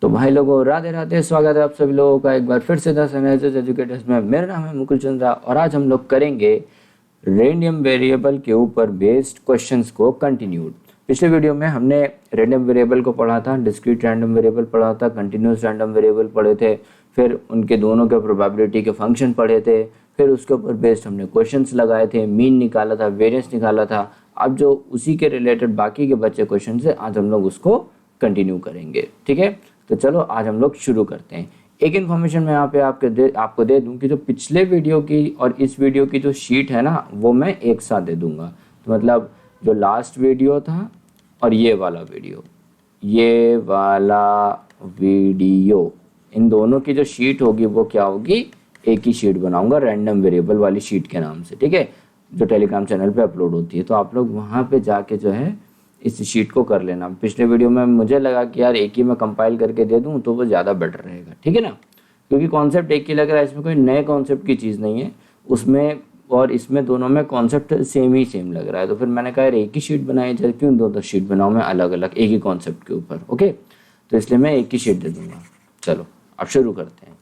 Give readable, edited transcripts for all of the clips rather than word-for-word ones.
तो भाई लोगों राधे राधे, स्वागत है आप सभी लोगों का एक बार फिर से द सनराइजर्स एजुकेटर्स में। मेरा नाम है मुकुल चंद्रा और आज हम लोग करेंगे रैंडम वेरिएबल के ऊपर बेस्ड क्वेश्चंस को कंटिन्यूड। पिछले वीडियो में हमने रैंडम वेरिएबल को पढ़ा था, डिस्क्रीट रैंडम वेरिएबल पढ़ा था, कंटिन्यूस रैंडम वेरिएबल पढ़े थे, फिर उनके दोनों के प्रोबेबिलिटी के फंक्शन पढ़े थे, फिर उसके ऊपर बेस्ड हमने क्वेश्चंस लगाए थे, मीन निकाला था, वेरिएंस निकाला था। अब जो उसी के रिलेटेड बाकी के बचे क्वेश्चन है आज हम लोग उसको कंटिन्यू करेंगे। ठीक है, तो चलो आज हम लोग शुरू करते हैं। एक इन्फॉर्मेशन मैं यहाँ पे आपको दे दूँ कि जो पिछले वीडियो की और इस वीडियो की जो शीट है ना वो मैं एक साथ दे दूँगा। तो मतलब जो लास्ट वीडियो था और ये वाला वीडियो इन दोनों की जो शीट होगी वो क्या होगी, एक ही शीट बनाऊंगा रैंडम वेरिएबल वाली शीट के नाम से। ठीक है, जो टेलीग्राम चैनल पे अपलोड होती है, तो आप लोग वहाँ पे जाके जो है इस शीट को कर लेना। पिछले वीडियो में मुझे लगा कि यार एक ही मैं कंपाइल करके दे दूं तो वो ज़्यादा बेटर रहेगा। ठीक है ना, क्योंकि कॉन्सेप्ट एक ही लग रहा है, इसमें कोई नए कॉन्सेप्ट की चीज़ नहीं है उसमें, और इसमें दोनों में कॉन्सेप्ट सेम लग रहा है। तो फिर मैंने कहा यार एक ही शीट बनाई जाए, क्यों दो शीट बनाऊँ मैं अलग अलग एक ही कॉन्सेप्ट के ऊपर। ओके, तो इसलिए मैं एक ही शीट दे दूँगा। चलो अब शुरू करते हैं।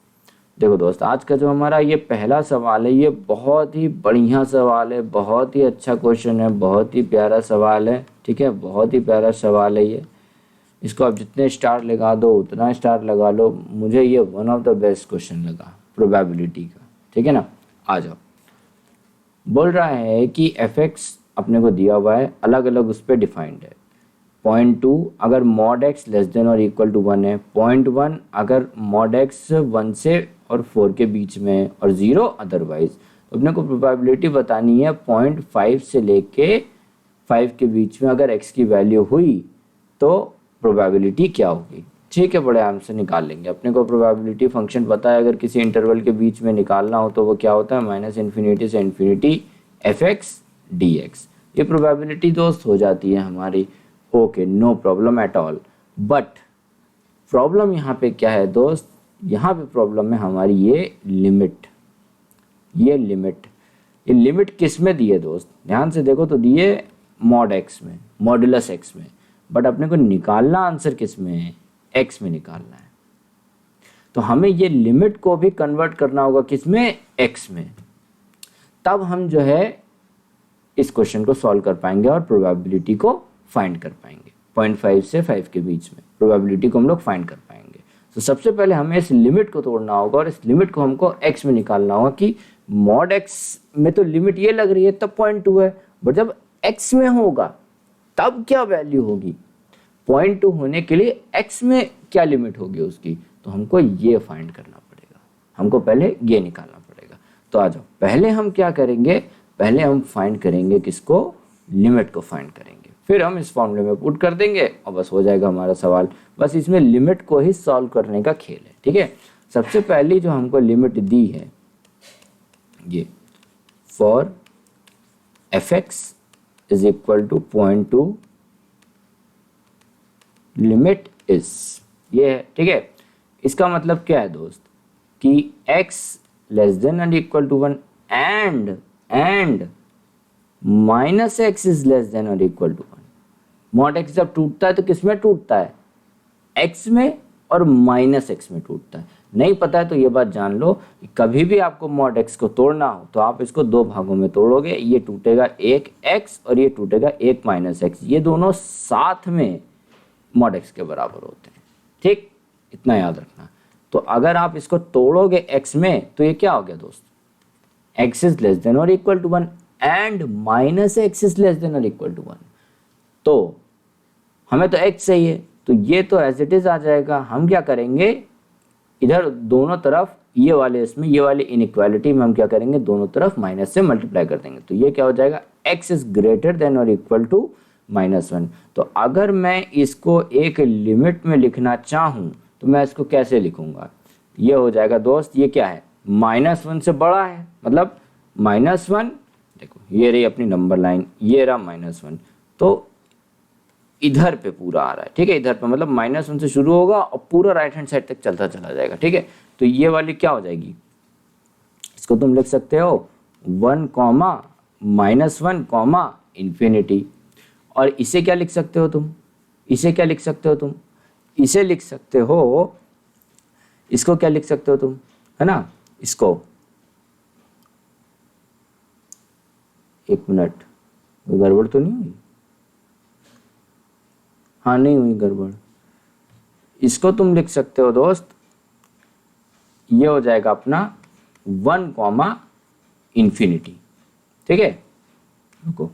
देखो दोस्त, आज का जो हमारा ये पहला सवाल है ये बहुत ही बढ़िया सवाल है, बहुत ही अच्छा क्वेश्चन है, बहुत ही प्यारा सवाल है। ठीक है, बहुत ही प्यारा सवाल है ये। इसको आप जितने स्टार लगा दो उतना स्टार लगा लो, मुझे ये one of the best question लगा प्रोबेबिलिटी का। ठीक है ना, आ जाओ। बोल रहा है कि fx अपने को दिया हुआ है, अलग अलग उस पर डिफाइंड है। 0.2 अगर mod x लेस देन और इक्वल टू 1 है, 0.1 अगर mod x 1 से और 4 के बीच में है, और 0 अदरवाइज। तो अपने को प्रोबेबिलिटी बतानी है 0.5 से लेके 5 के बीच में अगर x की वैल्यू हुई तो प्रोबेबिलिटी क्या होगी। ठीक है, बड़े आराम से निकाल लेंगे। अपने को प्रोबेबिलिटी फंक्शन पता है, अगर किसी इंटरवल के बीच में निकालना हो तो वो क्या होता है, -∞ से ∞ fx dx। ये प्रोबेबिलिटी दोस्त हो जाती है हमारी। Okay, no problem at all. But problem यहाँ पे क्या है दोस्त, यहाँ पे प्रॉब्लम है हमारी ये लिमिट। ये लिमिट किस में दी है दोस्त, ध्यान से देखो तो दी है mod x में, मॉडुलस x में। बट अपने को निकालना आंसर किस में है, x में निकालना है। तो हमें ये लिमिट को भी कन्वर्ट करना होगा किस में, x में। तब हम जो है इस क्वेश्चन को सॉल्व कर पाएंगे और प्रोबेबिलिटी को फाइंड कर पाएंगे। 0.5 से 5 के बीच में प्रोबेबिलिटी को हम लोग फाइंड कर पाएंगे। तो सबसे पहले हमें इस लिमिट को तोड़ना होगा और इस लिमिट को हमको x में निकालना होगा कि mod x में तो लिमिट ये लग रही है तब 0.2 है, बट जब x में होगा तब क्या वैल्यू होगी। 0.2 होने के लिए x में क्या लिमिट होगी उसकी, तो हमको ये फाइंड करना पड़ेगा, हमको पहले ये निकालना पड़ेगा। तो आ जाओ, पहले हम क्या करेंगे, पहले हम फाइंड करेंगे किसको, लिमिट को फाइंड करेंगे, फिर हम इस फॉर्मूले में पुट कर देंगे और बस हो जाएगा हमारा सवाल। बस इसमें लिमिट को ही सॉल्व करने का खेल है। ठीक है, सबसे पहली जो हमको लिमिट दी है ये for fx is equal to 0.2 limit is, ये है। ठीक है, इसका मतलब क्या है दोस्त कि x लेस देन और equal to 1 and -x is less than और इक्वल टू 1। mod x जब टूटता है तो किस में टूटता है, x में और -x में टूटता है। नहीं पता है तो ये बात जान लो, कभी भी आपको mod x को तोड़ना हो तो आप इसको दो भागों में तोड़ोगे, ये टूटेगा एक x और ये टूटेगा एक -x, ये दोनों साथ में mod x के बराबर होते हैं। ठीक, इतना याद रखना। तो अगर आप इसको तोड़ोगे x में तो ये क्या हो गया दोस्त, x इज लेस देन और equal to 1 and -x is less than और इक्वल टू 1। तो हमें तो x चाहिए, तो ये तो एज इट इज आ जाएगा। हम क्या करेंगे, इधर दोनों तरफ ये वाले इसमें ये वाले इनइक्वालिटी में हम क्या करेंगे, दोनों तरफ माइनस से मल्टीप्लाई कर देंगे। तो ये क्या हो जाएगा, x इज ग्रेटर देन और इक्वल टू -1। तो अगर मैं इसको एक लिमिट में लिखना चाहूँ तो मैं इसको कैसे लिखूंगा, ये हो जाएगा दोस्त, ये क्या है, -1 से बड़ा है, मतलब -1। देखो ये रही अपनी नंबर लाइन, ये रहा -1, तो इधर पे पूरा आ रहा है। ठीक है, इधर पे मतलब -1 से शुरू होगा और पूरा राइट हैंड साइड तक चलता चला जाएगा। ठीक है, तो ये वाली क्या हो जाएगी, इसको तुम लिख सकते हो 1, -1, ∞। और इसे क्या लिख सकते हो तुम, इसे क्या लिख सकते हो तुम, इसे लिख सकते हो, इसको क्या लिख सकते हो तुम, है ना, इसको, एक मिनट, गड़बड़ तो नहीं हुई, हाँ नहीं हुई गड़बड़, इसको तुम लिख सकते हो दोस्त, ये हो जाएगा अपना 1 कॉमा इन्फिनिटी, ठीक है। रुको,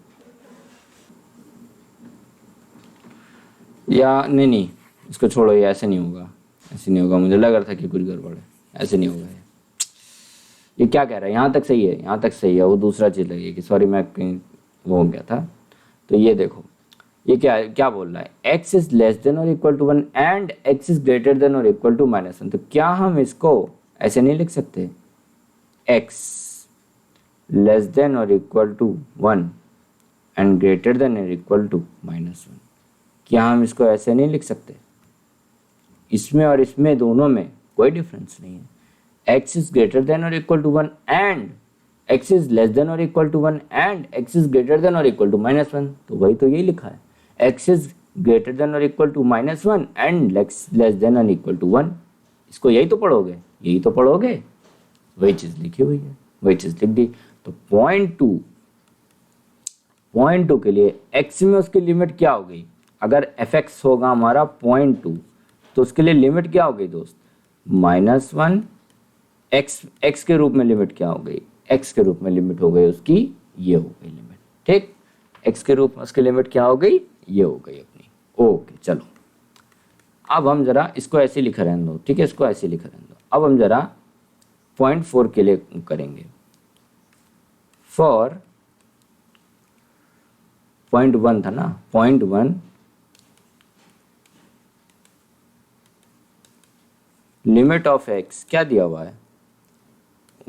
या नहीं, इसको छोड़ो, ये ऐसे नहीं होगा, ऐसे नहीं होगा, मुझे लग रहा था कि कुछ गड़बड़ है, ऐसे नहीं होगा। ये क्या कह रहा है, यहाँ तक सही है, यहाँ तक सही है, वो दूसरा चीज़ लगी कि सॉरी मैं कहीं वो हो गया था। तो ये देखो, ये क्या बोल रहा है, x इज लेस देन और equal to 1 and x is greater than और इक्वल टू -1। तो क्या हम इसको ऐसे नहीं लिख सकते, x लेस देन और equal to 1 and greater than और इक्वल टू -1, क्या हम इसको ऐसे नहीं लिख सकते? इसमें और इसमें दोनों में कोई डिफरेंस नहीं है। x इज ग्रेटर देन और equal to 1 and x is less than और equal to 1 and x is greater than और इक्वल टू -1। तो वही तो यही लिखा है, x इज ग्रेटर देन और equal to -1 and less than और इक्वल टू 1। इसको यही तो पढ़ोगे, यही तो पढ़ोगे, वही चीज़ लिखी हुई है, वही चीज़ लिख दी। तो पॉइंट टू के लिए x में उसकी लिमिट क्या हो गई, अगर fx होगा हमारा 0.2 तो उसके लिए लिमिट क्या हो गई दोस्त, -1, x के रूप में लिमिट क्या हो गई, x के रूप में लिमिट हो गई उसकी, ये हो गई लिमिट, ठीक, x के रूप में उसकी लिमिट क्या हो गई, ये हो गई अपनी। ओके चलो, अब हम जरा इसको ऐसे लिख रहने दो, ठीक है, इसको ऐसे लिख रहने दो। अब हम जरा 0.4 के लिए करेंगे, फॉर 0.1 था ना, 0.1 लिमिट ऑफ x क्या दिया हुआ है,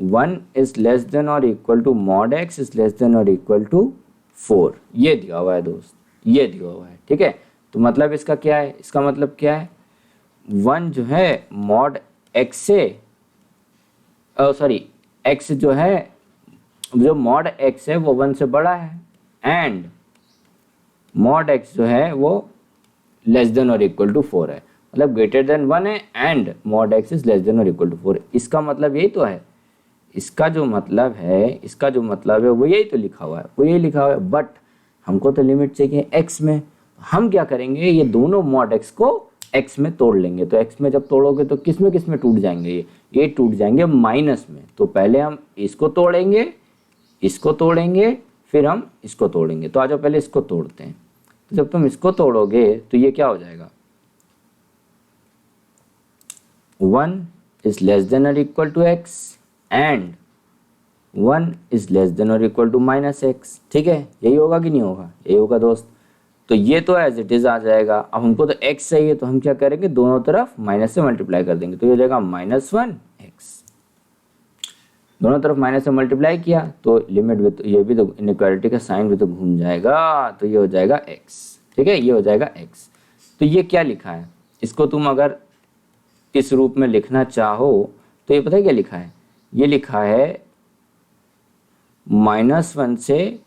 1 इज लेस देन और equal to mod x is less than और इक्वल टू 4, ये दिया हुआ है दोस्त, ये दिया हुआ है, ठीक है। तो मतलब इसका क्या है, इसका मतलब क्या है, 1 जो है मॉड x से, सॉरी x जो है, जो मॉड x है वो 1 से बड़ा है एंड मॉड x जो है वो लेस देन और इक्वल टू 4 है, मतलब ग्रेटर देन 1 है and mod x is less than और इक्वल टू 4। इसका मतलब यही तो है, इसका जो मतलब है वो यही तो लिखा हुआ है, वो यही लिखा हुआ है। बट हमको तो लिमिट चाहिए x में, हम क्या करेंगे, ये दोनों मॉड x को x में तोड़ लेंगे। तो x में जब तोड़ोगे तो किस में टूट जाएंगे, ये टूट जाएंगे माइनस में। तो पहले हम इसको तोड़ेंगे, इसको तोड़ेंगे, फिर हम इसको तोड़ेंगे। तो आ जाओ पहले इसको तोड़ते हैं। तो जब तुम इसको तोड़ोगे तो ये क्या हो जाएगा, 1 इज लेस देन और equal to x and 1 is less than और इक्वल टू -x, ठीक है, यही होगा कि नहीं होगा, यही होगा दोस्त। तो ये तो एज इट इज आ जाएगा। अब हमको तो x चाहिए, तो हम क्या करेंगे, दोनों तरफ माइनस से मल्टीप्लाई कर देंगे, तो ये हो जाएगा -1x। दोनों तरफ माइनस से मल्टीप्लाई किया तो लिमिट भी तो, ये भी तो इनइक्वालिटी का साइन भी तो घूम जाएगा, तो ये हो जाएगा x, ठीक है, ये हो जाएगा x। तो ये क्या लिखा है, इसको तुम अगर इस रूप में लिखना चाहो तो ये पता है क्या लिखा है, ये लिखा है -1 से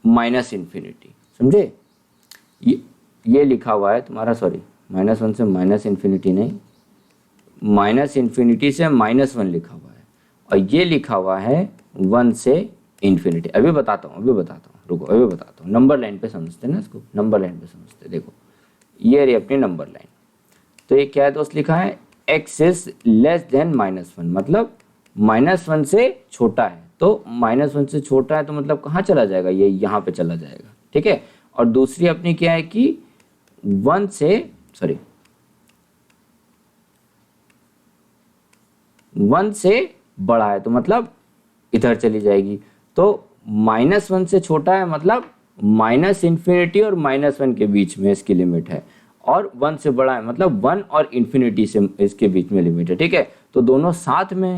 -इन्फिनिटी, समझे, ये लिखा हुआ है तुम्हारा, सॉरी -1 से -इन्फिनिटी नहीं, -इन्फिनिटी से -1 लिखा हुआ है, और ये लिखा हुआ है 1 से इन्फिनिटी। अभी बताता हूँ, रुको, अभी बताता हूँ। नंबर लाइन पे समझते हैं ना इसको, नंबर लाइन पे समझते, देखो ये रही अपनी नंबर लाइन। तो ये क्या है दोस्त, लिखा है x इज लेस देन -1, मतलब -1 से छोटा है। तो -1 से छोटा है तो मतलब कहाँ चला जाएगा, ये यहाँ पे चला जाएगा, ठीक है। और दूसरी अपनी क्या है कि 1 से बड़ा है, तो मतलब इधर चली जाएगी। तो -1 से छोटा है मतलब -इन्फिनिटी और -1 के बीच में इसकी लिमिट है, और 1 से बड़ा है मतलब 1 और इन्फिनिटी से इसके बीच में लिमिट है, ठीक है। तो दोनों साथ में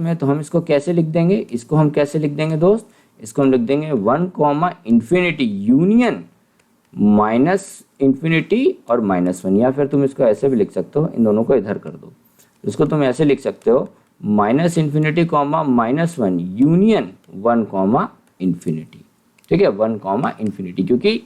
है, तो हम इसको कैसे लिख देंगे, इसको हम कैसे लिख देंगे दोस्त, इसको हम लिख देंगे 1 इन्फिनिटी यूनियन -इन्फिनिटी और -1, या फिर तुम इसको ऐसे भी लिख सकते हो, इन दोनों को इधर कर दो, इसको तुम ऐसे लिख सकते हो -इन्फिनिटी -1 यूनियन 1 इन्फिनिटी, ठीक है, 1 इन्फिनिटी। क्योंकि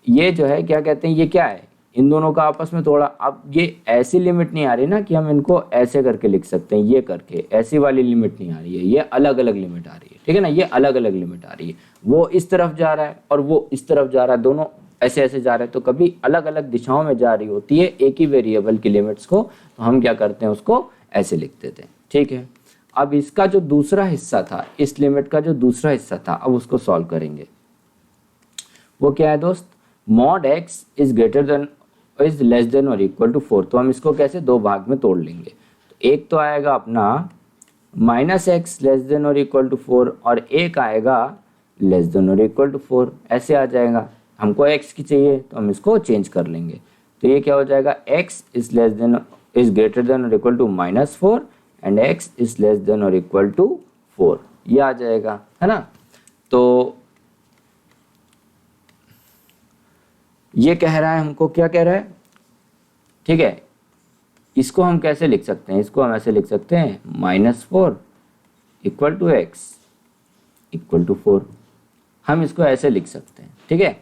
ये जो है क्या कहते हैं, ये क्या है, इन दोनों का आपस में थोड़ा, अब ये ऐसी लिमिट नहीं आ रही ना कि हम इनको ऐसे करके लिख सकते हैं, ये करके ऐसी वाली लिमिट नहीं आ रही है, ये अलग अलग लिमिट आ रही है, ठीक है ना, ये अलग अलग लिमिट आ रही है। वो इस तरफ जा रहा है और वो इस तरफ जा रहा है, दोनों ऐसे ऐसे जा रहे हैं, तो कभी अलग अलग दिशाओं में जा रही होती है एक ही वेरिएबल की लिमिट्स को, तो हम क्या करते हैं उसको ऐसे लिख देते हैं, ठीक है। अब इसका जो दूसरा हिस्सा था, इस लिमिट का जो दूसरा हिस्सा था, अब उसको सॉल्व करेंगे। वो क्या है दोस्त, mod x is greater then is less than और इक्वल टू 4। तो हम इसको कैसे दो भाग में तोड़ लेंगे। तो एक तो आएगा अपना -x लेस देन और इक्वल टू 4 और एक आएगा लेस देन और इक्वल टू 4, ऐसे आ जाएगा। हमको x की चाहिए तो हम इसको चेंज कर लेंगे। तो ये क्या हो जाएगा, x is less than is greater than और equal to -4 and x is less than और इक्वल टू 4, ये आ जाएगा, है ना। तो ये कह रहा है हमको, क्या कह रहा है, ठीक है। इसको हम कैसे लिख सकते हैं, इसको हम ऐसे लिख सकते हैं -4 equal to x equal to 4, हम इसको ऐसे लिख सकते हैं, ठीक है,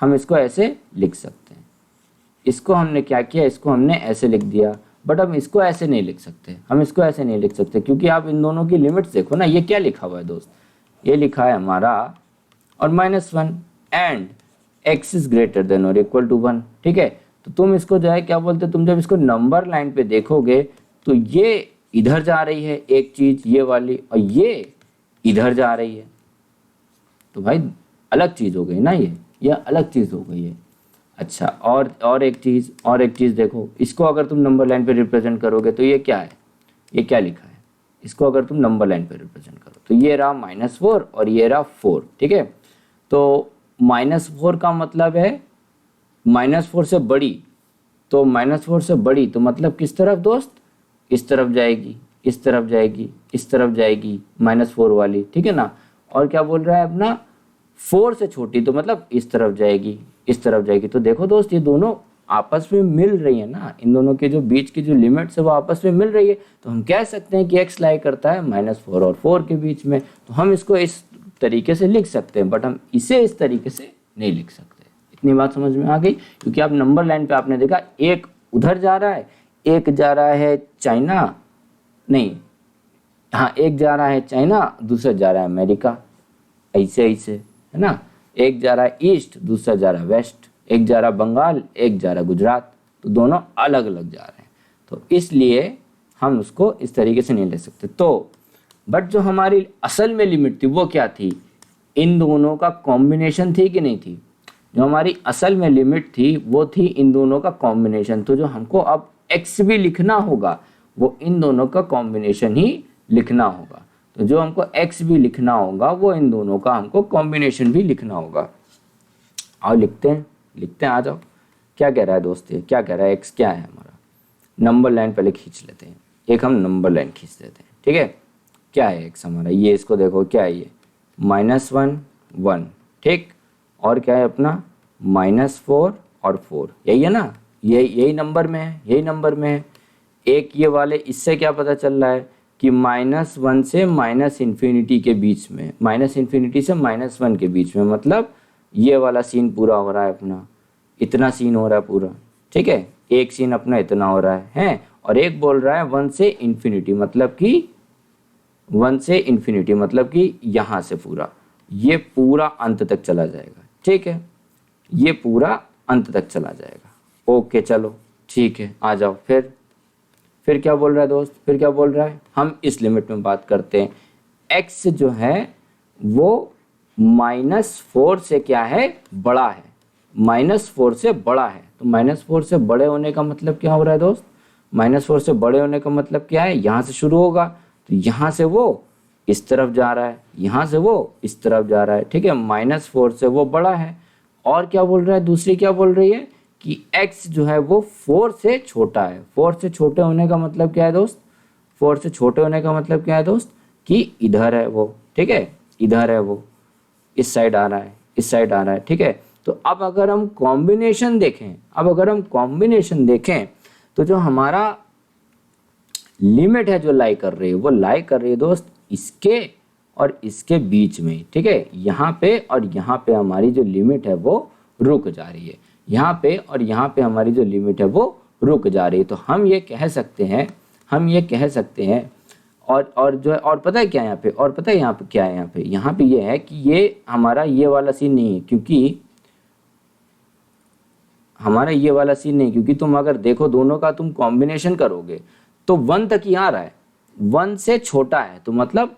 हम इसको ऐसे लिख सकते हैं। इसको हमने क्या किया, इसको हमने ऐसे लिख दिया, बट हम इसको ऐसे नहीं लिख सकते, हम इसको ऐसे नहीं लिख सकते क्योंकि आप इन दोनों की लिमिट्स देखो ना, ये क्या लिखा हुआ है दोस्त, ये लिखा है हमारा और -1 and x is greater than और इक्वल टू 1, ठीक है। तो तुम इसको जो है क्या बोलते, तुम जब इसको नंबर लाइन पे देखोगे तो ये इधर जा रही है एक चीज ये वाली, और ये इधर जा रही है, तो भाई अलग चीज हो गई ना, ये अलग चीज हो गई है। अच्छा, और एक चीज देखो, इसको अगर तुम नंबर लाइन पे रिप्रेजेंट करोगे तो ये क्या है, ये क्या लिखा है, इसको अगर तुम नंबर लाइन पे रिप्रेजेंट करो तो ये रहा -4 और ये रहा 4, ठीक है। तो -4 का मतलब है -4 से बड़ी, तो -4 से बड़ी तो मतलब किस तरफ दोस्त, इस तरफ जाएगी, इस तरफ जाएगी, इस तरफ जाएगी -4 वाली, ठीक है ना। और क्या बोल रहा है अपना, 4 से छोटी तो मतलब इस तरफ जाएगी, इस तरफ जाएगी। तो देखो दोस्त, ये दोनों आपस में मिल रही है ना, इन दोनों के जो बीच की जो लिमिट्स है वो आपस में मिल रही है। तो हम कह सकते हैं कि x लाई करता है -4 और 4 के बीच में। तो हम इसको इस तरीके से लिख सकते हैं, बट हम इसे इस तरीके से नहीं लिख सकते। इतनी बात समझ में आ गई, क्योंकि आप नंबर लाइन पे आपने देखा एक उधर जा रहा है, एक जा रहा है चाइना, नहीं हाँ, एक जा रहा है चाइना, दूसरा जा रहा है अमेरिका, ऐसे ऐसे, है ना। एक जा रहा है ईस्ट, दूसरा जा रहा है वेस्ट, एक जा रहा है बंगाल, एक जा रहा है गुजरात, तो दोनों अलग अलग जा रहे हैं। तो इसलिए हम उसको इस तरीके से नहीं ले सकते। तो बट जो हमारी असल में लिमिट थी वो क्या थी, इन दोनों का कॉम्बिनेशन थी कि नहीं थी। जो हमारी असल में लिमिट थी वो थी इन दोनों का कॉम्बिनेशन। तो जो हमको अब x भी लिखना होगा वो इन दोनों का कॉम्बिनेशन ही लिखना होगा। तो जो हमको x भी लिखना होगा वो इन दोनों का हमको कॉम्बिनेशन भी लिखना होगा। आओ लिखते हैं, आ जाओ। क्या कह रहा है दोस्त, ये क्या कह रहा है, x क्या है हमारा। नंबर लाइन पहले खींच लेते हैं, एक हम नंबर लाइन खींच देते हैं, ठीक है। क्या है x हमारा, ये इसको देखो क्या है, ये -1 1, ठीक। और क्या है अपना -4 और 4, यही है ना, यही नंबर में है, यही नंबर में है। एक ये वाले, इससे क्या पता चल रहा है कि -1 से -∞ के बीच में, -∞ से -1 के बीच में, मतलब ये वाला सीन पूरा हो रहा है अपना, इतना सीन हो रहा है पूरा, ठीक है। एक सीन अपना इतना हो रहा है और एक बोल रहा है 1 से ∞, मतलब कि 1 से ∞, मतलब कि यहाँ से पूरा, ये पूरा अंत तक चला जाएगा, ठीक है, ये पूरा अंत तक चला जाएगा। ओके चलो ठीक है, आ जाओ। फिर क्या बोल रहा है दोस्त, फिर क्या बोल रहा है, हम इस लिमिट में बात करते हैं। x जो है वो -4 से क्या है, बड़ा है, -4 से बड़ा है। तो -4 से बड़े होने का मतलब क्या हो रहा है दोस्त, -4 से बड़े होने का मतलब क्या है, यहाँ से शुरू होगा, तो यहाँ से वो इस तरफ जा रहा है, यहाँ से वो इस तरफ जा रहा है, ठीक है। -4 से वो बड़ा है। और क्या बोल रहा है, दूसरी क्या बोल रही है कि x जो है वो 4 से छोटा है। 4 से छोटे होने का मतलब क्या है दोस्त, 4 से छोटे होने का मतलब क्या है दोस्त, कि इधर है वो, ठीक है, इधर है वो, इस साइड आ रहा है, इस साइड आ रहा है, ठीक है। तो अब अगर हम कॉम्बिनेशन देखें, तो जो हमारा लिमिट है जो लाई कर रही है, वो लाई कर रही है दोस्त इसके और इसके बीच में, ठीक है। यहाँ पे और यहाँ पे हमारी जो लिमिट है वो रुक जा रही है। यहाँ पे और यहाँ पे हमारी जो लिमिट है वो रुक जा रही है। तो हम ये कह सकते हैं और जो है, और पता है क्या है यहाँ पे, और पता है यहाँ पे क्या है, यहाँ पे ये है कि ये हमारा ये वाला सीन नहीं है, क्योंकि हमारा ये वाला सीन नहीं, क्योंकि तुम अगर देखो दोनों का तुम कॉम्बिनेशन करोगे तो 1 तक ही आ रहा है, 1 से छोटा है तो मतलब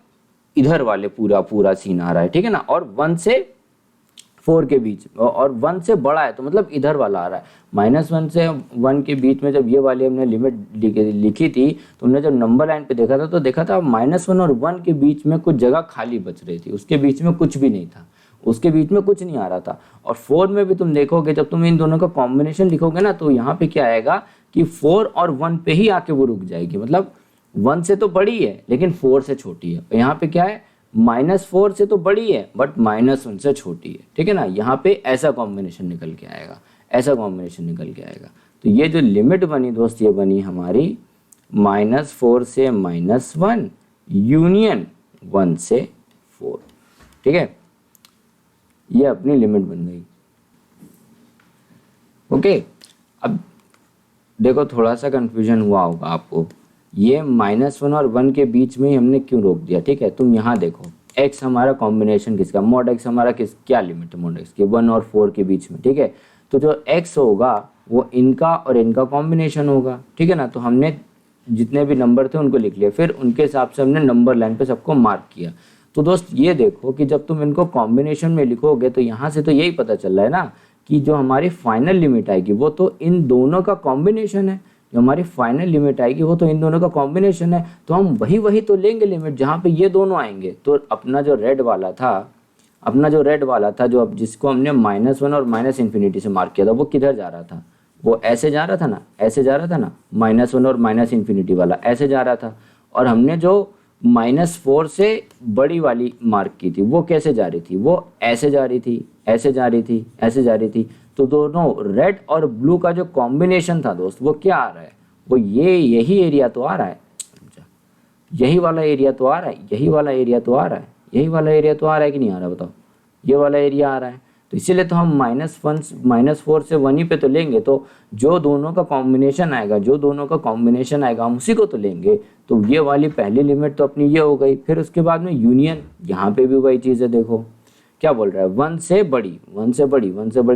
इधर वाले पूरा सीन आ रहा है, ठीक है ना, और 1 से 4 के बीच, और 1 से बड़ा है तो मतलब इधर वाला आ रहा है। -1 से 1 के बीच में जब ये वाली हमने लिमिट लिखी थी तो हमने जब नंबर लाइन पे देखा था तो देखा था -1 और 1 के बीच में कुछ जगह खाली बच रही थी, उसके बीच में कुछ भी नहीं था, उसके बीच में कुछ नहीं आ रहा था। और 4 में भी तुम देखोगे जब तुम इन दोनों का कॉम्बिनेशन लिखोगे ना तो यहाँ पे क्या आएगा कि 4 और 1 पे ही आके वो रुक जाएगी, मतलब 1 से तो बड़ी है लेकिन 4 से छोटी है। यहाँ पे क्या है, -4 से तो बड़ी है बट -1 से छोटी है, ठीक है ना। यहाँ पे ऐसा कॉम्बिनेशन निकल के आएगा, तो ये जो लिमिट बनी दोस्त, ये बनी हमारी -4 से -1 यूनियन 1 से 4, ठीक है, ये अपनी लिमिट बन गई। ओके, अब देखो थोड़ा सा कंफ्यूजन हुआ होगा आपको, ये -1 और 1 के बीच में ही हमने क्यों रोक दिया, ठीक है। तुम यहाँ देखो x हमारा कॉम्बिनेशन किसका, mod x हमारा क्या लिमिट है mod x के, 1 और 4 के बीच में, ठीक है। तो जो x होगा वो इनका और इनका कॉम्बिनेशन होगा, ठीक है ना। तो हमने जितने भी नंबर थे उनको लिख लिया, फिर उनके हिसाब से हमने नंबर लाइन पे सबको मार्क किया। तो दोस्त ये देखो कि जब तुम इनको कॉम्बिनेशन में लिखोगे तो यहाँ से तो यही पता चल रहा है ना कि जो हमारी फाइनल लिमिट आएगी वो तो इन दोनों का कॉम्बिनेशन है, जो हमारी फाइनल लिमिट आएगी वो तो इन दोनों का कॉम्बिनेशन है। तो हम वही तो लेंगे लिमिट जहाँ पे ये दोनों आएंगे। तो अपना जो रेड वाला था, जो अब जिसको हमने -1 और -∞ से मार्क किया था, वो किधर जा रहा था, वो ऐसे जा रहा था ना, -1 और -∞ वाला ऐसे जा रहा था। और हमने जो -4 से बड़ी वाली मार्क की थी वो कैसे जा रही थी, वो ऐसे जा रही थी। तो दोनों रेड और ब्लू का जो कॉम्बिनेशन था दोस्त, वो क्या आ रहा है, वो यही एरिया तो आ रहा है, यही वाला एरिया तो आ रहा है कि नहीं आ रहा, बताओ, ये वाला एरिया आ रहा है। तो इसीलिए तो हम -4 से 1 ही पे तो लेंगे, तो जो दोनों का कॉम्बिनेशन आएगा हम उसी को तो लेंगे। तो ये वाली पहली लिमिट तो अपनी ये हो गई, फिर उसके बाद में यूनियन, यहाँ पे भी वही चीज़ है, देखो क्या बोल रहा है, 1 से बड़ी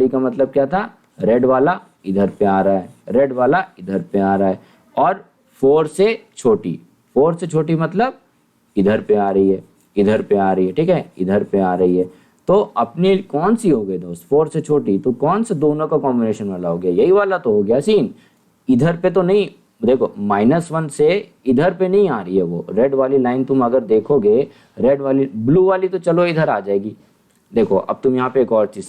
का मतलब क्या था, रेड वाला इधर पे आ रहा है, और 4 से छोटी मतलब इधर पे आ रही है, ठीक है, इधर पे आ रही है। तो अपनी कौन सी हो गई दोस्त, 4 से छोटी, तो कौन सा दोनों का कॉम्बिनेशन वाला हो गया, यही वाला तो हो गया सीन। इधर पे तो नहीं, देखो -1 से इधर पे नहीं आ रही है वो रेड वाली लाइन, तुम अगर देखोगे रेड वाली, ब्लू वाली तो चलो इधर आ जाएगी। देखो अब तुम यहाँ पे एक और चीज़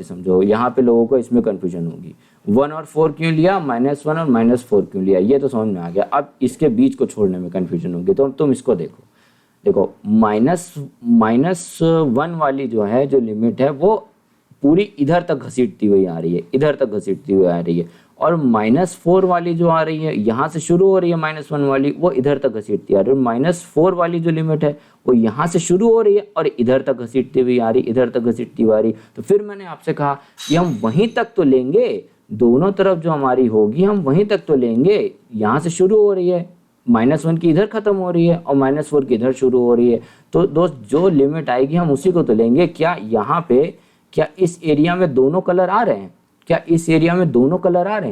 समझो, यहाँ पे लोगों को इसमें कंफ्यूजन होगी, 1 और 4 क्यों लिया, -1 और -4 क्यों लिया, ये तो समझ में आ गया। अब इसके बीच को छोड़ने में कंफ्यूजन होगी, तो तुम इसको देखो -1 वाली जो है, जो लिमिट है वो पूरी इधर तक घसीटती हुई आ रही है, और -4 वाली जो आ रही है, यहाँ से शुरू हो रही है -1 वाली, वो इधर तक घसीटती आ रही है, और -4 वाली जो लिमिट है वो यहाँ से शुरू हो रही है और इधर तक घसीटती हुई आ रही, तो फिर मैंने आपसे कहा कि हम वहीं तक तो लेंगे, दोनों तरफ जो हमारी होगी हम वहीं तक तो लेंगे। यहाँ से शुरू हो रही है, -1 की इधर खत्म हो रही है और -4 की इधर शुरू हो रही है, तो दोस्त जो लिमिट आएगी हम उसी को तो लेंगे। क्या यहाँ पे, क्या इस एरिया में दोनों कलर आ रहे हैं,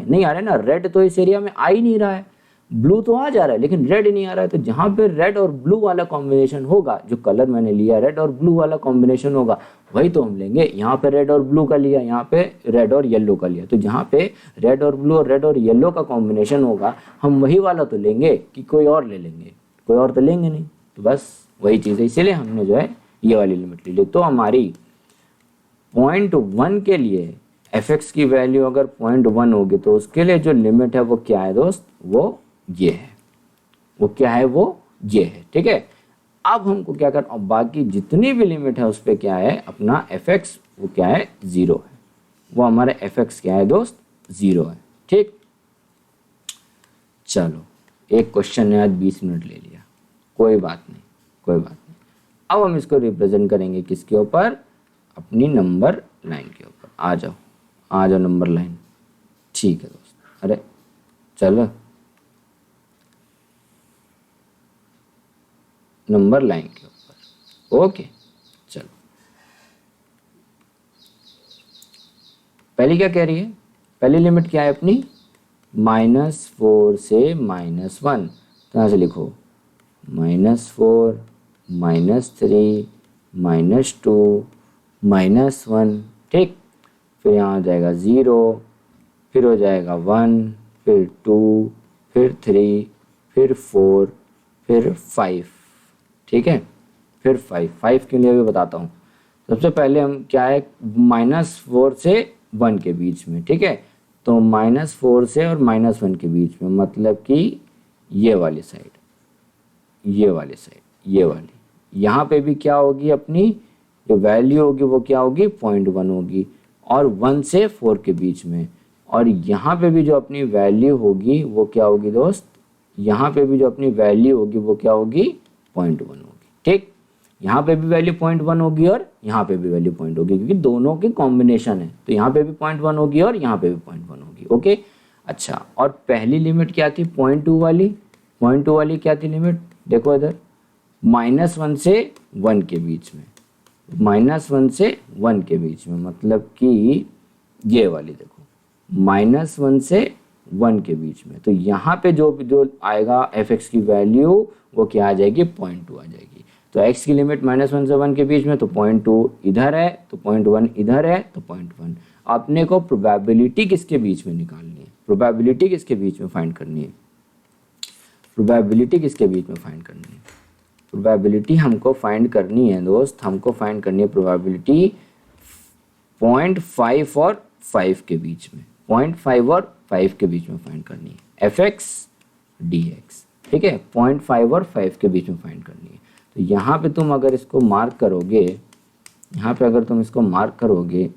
नहीं आ रहे ना, रेड तो इस एरिया में आ ही नहीं रहा है, ब्लू तो आ जा रहा है लेकिन रेड नहीं आ रहा है। तो जहाँ पे रेड और ब्लू वाला कॉम्बिनेशन होगा, जो कलर मैंने लिया रेड और ब्लू वाला कॉम्बिनेशन होगा, वही तो हम लेंगे। यहाँ पे रेड और ब्लू का लिया, यहाँ पे रेड और येलो का लिया, तो जहाँ पे रेड और ब्लू और रेड और येलो का कॉम्बिनेशन होगा हम वही वाला तो लेंगे कि कोई और ले लेंगे, कोई और तो लेंगे नहीं। तो बस वही चीज़ है, इसीलिए हमने जो है ये वाली लिमिट ले ली। तो हमारी 0.1 के लिए fx की वैल्यू अगर 0.1 होगी तो उसके लिए जो लिमिट है वो क्या है दोस्त, वो ये है, ठीक है। अब हमको क्या करना, बाकी जितनी भी लिमिट है उस पर क्या है, अपना fx वो क्या है, 0 है, वो हमारा fx क्या है दोस्त, 0 है, ठीक। चलो एक क्वेश्चन ने आज 20 मिनट ले लिया, कोई बात नहीं। अब हम इसको रिप्रेजेंट करेंगे किसके ऊपर, अपनी नंबर लाइन के ऊपर। आ जाओ आ जाओ नंबर लाइन। ठीक है दोस्त, अरे चलो नंबर लाइन के ऊपर। ओके चलो, पहली क्या कह रही है, पहली लिमिट क्या है अपनी, -4 से -1। तो यहाँ से लिखो -4 -3 -2 -1, ठीक। फिर यहाँ हो जाएगा 0, फिर हो जाएगा 1, फिर 2, फिर 3, फिर 4, फिर 5, ठीक है। फिर 5 के लिए भी बताता हूँ। सबसे पहले हम क्या है, -4 से 1 के बीच में, ठीक है। तो -4 से और -1 के बीच में, मतलब कि ये वाली साइड, ये वाली साइड, ये वाली, यहाँ पे भी क्या होगी अपनी जो वैल्यू होगी वो क्या होगी, 0.1 होगी, और 1 से 4 के बीच में। और यहाँ पे भी जो अपनी वैल्यू होगी वो क्या होगी दोस्त, यहाँ पे भी जो अपनी वैल्यू होगी वो क्या होगी, 0.1 होगी, ठीक। यहाँ पे भी वैल्यू 0.1 होगी और यहाँ पे भी वैल्यू 0.1 होगी, क्योंकि दोनों की कॉम्बिनेशन है। तो यहाँ पे भी 0.1 होगी और यहाँ पे भी 0.1 होगी। ओके अच्छा, और पहली लिमिट क्या थी, 0.2 वाली। 0.2 वाली क्या थी लिमिट, देखो इधर, -1 से 1 के बीच में, -1 से 1 के बीच में, मतलब कि ये वाली देखो, -1 से 1 के बीच में। तो यहाँ पे जो आएगा f(x) की वैल्यू वो क्या आ जाएगी, 0.2 आ जाएगी। तो x की लिमिट -1 से 1 के बीच में, तो 0.2 इधर है, तो 0.1 इधर है, तो 0.1। अपने को प्रोबेबिलिटी किसके बीच में निकालनी है, प्रोबेबिलिटी किसके बीच में फाइंड करनी है, प्रोबेबिलिटी किसके बीच में फाइंड करनी है, प्रोबेबिलिटी हमको फाइंड करनी है दोस्त, हमको फाइंड करनी है प्रोबेबिलिटी 0.5 और 5 के बीच में, 0.5 और 5 के बीच में फाइंड करनी है, f(x) dx, ठीक है। 0.5 और 5 के बीच में फाइंड करनी है। तो यहाँ पे तुम अगर इसको मार्क करोगे, यहाँ पे अगर तुम इसको मार्क करोगे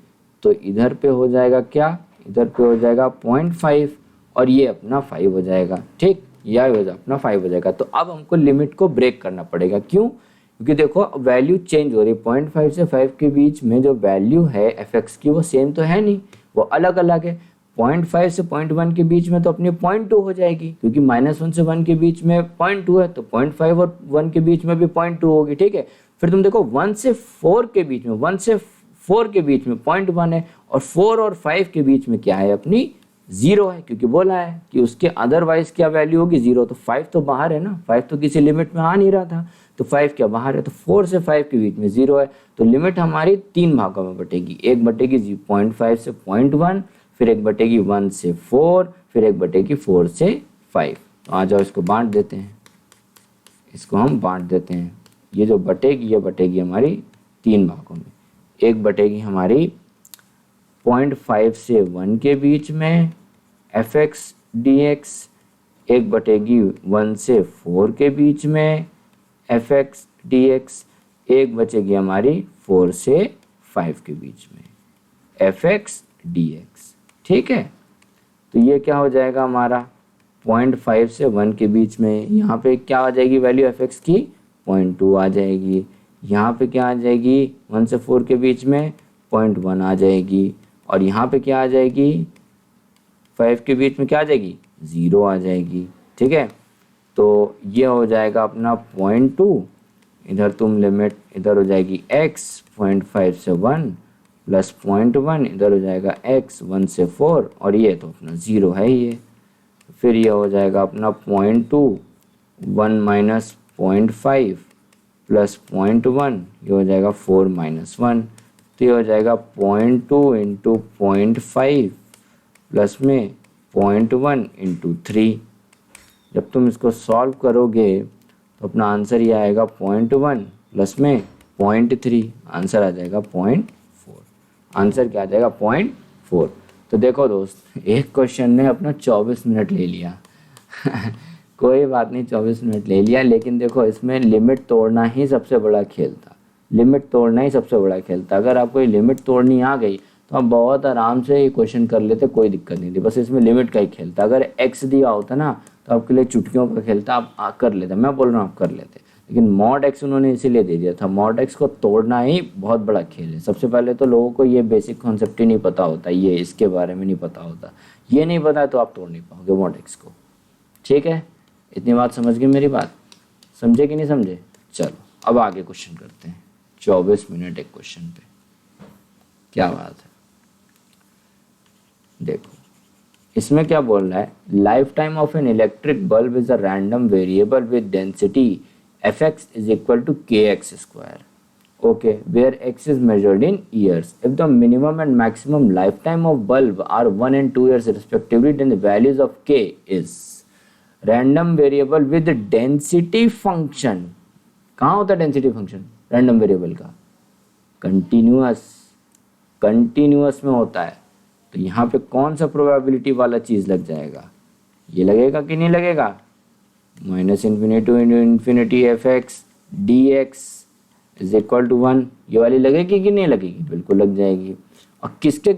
तो इधर पे हो जाएगा क्या, इधर पे हो जाएगा 0.5 और ये अपना 5 हो जाएगा, ठीक, यह हो जाएगा अपना 5 हो जाएगा। तो अब हमको लिमिट को ब्रेक करना पड़ेगा, क्यों, क्योंकि देखो वैल्यू चेंज हो रही है, 0.5 से 5 के बीच में जो वैल्यू है f(x) की वो सेम तो है नहीं, वो अलग अलग है। 0.5 से 0.1 के बीच में तो अपनी 0.2 हो जाएगी, क्योंकि -1 से 1 के बीच में 0.2 है, तो 0.5 और 1 के बीच में भी 0.2 होगी, ठीक है। फिर तुम देखो 1 से 4 के बीच में, 1 से 4 के बीच में 0.1 है, और 4 और 5 के बीच में क्या है अपनी 0 है, क्योंकि बोला है कि उसके अदरवाइज क्या वैल्यू होगी 0। तो 5 तो बाहर है ना, 5 तो किसी लिमिट में आ नहीं रहा था, तो 5 क्या बाहर है, तो 4 से 5 के बीच में 0 है। तो लिमिट हमारी 3 भागों में बटेगी, एक बटेगी 0.5 से 0.1, फिर एक बटेगी 1 से 4, फिर एक बटेगी 4 से 5। तो आ जाओ इसको बांट देते हैं, इसको हम बांट देते हैं। ये जो बटेगी ये बटेगी हमारी 3 भागों में, एक बटेगी हमारी 0.5 से 1 के बीच में f(x) dx, एक बटेगी 1 से 4 के बीच में f(x) dx, एक बचेगी हमारी 4 से 5 के बीच में f(x) dx, ठीक है। तो ये क्या हो जाएगा हमारा 0.5 से 1 के बीच में, यहाँ पे क्या आ जाएगी वैल्यू f(x) की 0.2 आ जाएगी, यहाँ पे क्या आ जाएगी 1 से 4 के बीच में 0.1 आ जाएगी, और यहाँ पे क्या आ जाएगी 5 के बीच में क्या आ जाएगी 0 आ जाएगी, ठीक है। तो ये हो जाएगा अपना 0.2, इधर तुम लिमिट इधर हो जाएगी x 0.5 से 1 प्लस 0.1, इधर हो जाएगा x 1 से 4, और ये तो अपना 0 है ये। फिर ये हो जाएगा अपना 0.2 1 माइनस 0.5 प्लस 0.1, ये हो जाएगा 4 माइनस 1, तो ये हो जाएगा 0.2 इंटू 0.5 प्लस में 0.1 इंटू 3। जब तुम इसको सॉल्व करोगे तो अपना आंसर ये आएगा 0.1 प्लस में 0.3, आंसर आ जाएगा 0.4। आंसर क्या आ जाएगा 0.4। तो देखो दोस्त, एक क्वेश्चन ने अपना 24 मिनट ले लिया कोई बात नहीं, 24 मिनट ले लिया, लेकिन देखो इसमें लिमिट तोड़ना ही सबसे बड़ा खेल था, लिमिट तोड़ना ही सबसे बड़ा खेल था। अगर आपको ये लिमिट तोड़नी आ गई तो आप बहुत आराम से ये क्वेश्चन कर लेते, कोई दिक्कत नहीं थी, बस इसमें लिमिट का ही खेल था। अगर x दिया होता ना तो आपके लिए चुटकियों का खेल था, आप कर लेते, मैं बोल रहा हूँ आप कर लेते। लेकिन मॉड एक्स उन्होंने इसीलिए दे दिया था, मॉड एक्स को तोड़ना ही बहुत बड़ा खेल है। सबसे पहले तो लोगों को ये बेसिक कॉन्सेप्ट ही नहीं पता होता, ये इसके बारे में नहीं पता होता, ये नहीं पता है तो आप तोड़ नहीं पाओगे मॉड एक्स को। ठीक है, इतनी बात समझ गए मेरी बात, समझे कि नहीं समझे? चलो अब आगे क्वेश्चन करते हैं। 24 मिनट एक क्वेश्चन पे, क्या बात है। देखो इसमें क्या बोल रहा है, life time of an electric bulb is a random variable with density fx is equal to kx square, okay, where x is measured in years. If the minimum and maximum lifetime of bulb are 1 and 2 years respectively, then the values of k is random variable with density function. कहाँ होता है density function random variable का? Continuous में होता है। तो यहाँ पे कौन सा प्रोबेबिलिटी वाला चीज़ लग जाएगा? ये लगेगा कि नहीं लगेगा? Minus infinity to infinity f x d x is equal to 1, ये वाली लगेगी कि नहीं लगेगी? बिल्कुल लग जाएगी। और किसके